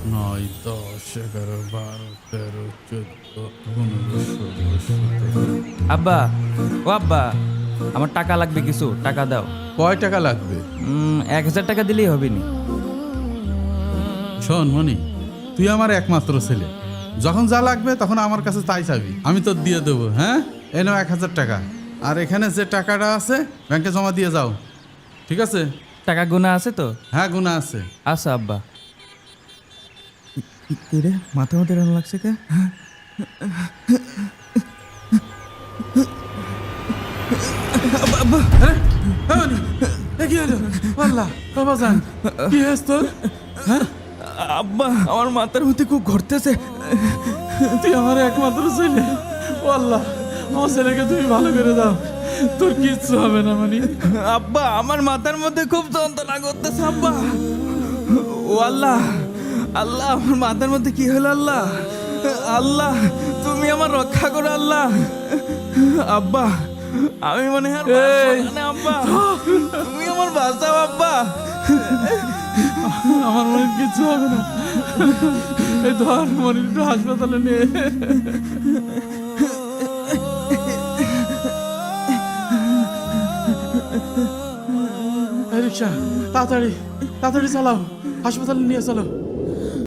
9, 10, 11, 12, 13, 14, 15, 16, 17। আব্বা, ও আব্বা, আমার টাকা লাগবে, কিছু টাকা দাও। কয় টাকা লাগবে? 1000 টাকা দিলেই হবে নি। শোন মনি, তুই আমার একমাত্র ছেলে। যখন যা লাগবে তখন আমার কাছে তাই চাবি, আমি তোর দিয়ে দেবো। হ্যাঁ, এ নাও 1000 টাকা। আর এখানে যে টাকাটা আছে ব্যাংকে জমা দিয়ে যাও, ঠিক আছে? টাকা গোনা আছে তো? হ্যাঁ, গুণা আছে। আচ্ছা আব্বা। কি রে, মাথা মধ্যে এরকম লাগছে কে? হ্যাঁ, মনি, এ কি হলো? আল্লাহ, বাবা জান, কি হয়েছে তোর? আব্বা, আমার মাথার মধ্যে খুব ঘুরতেছে। তুই আমার একমাত্র ছেলে। ও আল্লাহ, আমার ছেলেকে তুমি ভালো করে দাও, তোর কিচ্ছু হবে না মনি। আব্বা, আমার মাথার মধ্যে খুব যন্ত্রণা করতেছে আব্বা। ও আল্লাহ, আল্লাহ, আমার মাথার মধ্যে কি হলো আল্লাহ? আল্লাহ, তুমি আমার রক্ষা করো আল্লাহ। আব্বা, আমি মনে হয় আর বাঁচবো না আব্বা, তুমি আমার বাঁচাও আব্বা। আমার মনে কিচ্ছু হবে না। এই ধর মনি, একটু হাসপাতালে নিয়ে। এই রিক্সা, তাড়াতাড়ি তাড়াতাড়ি চালাও, হাসপাতালে নিয়ে চলো।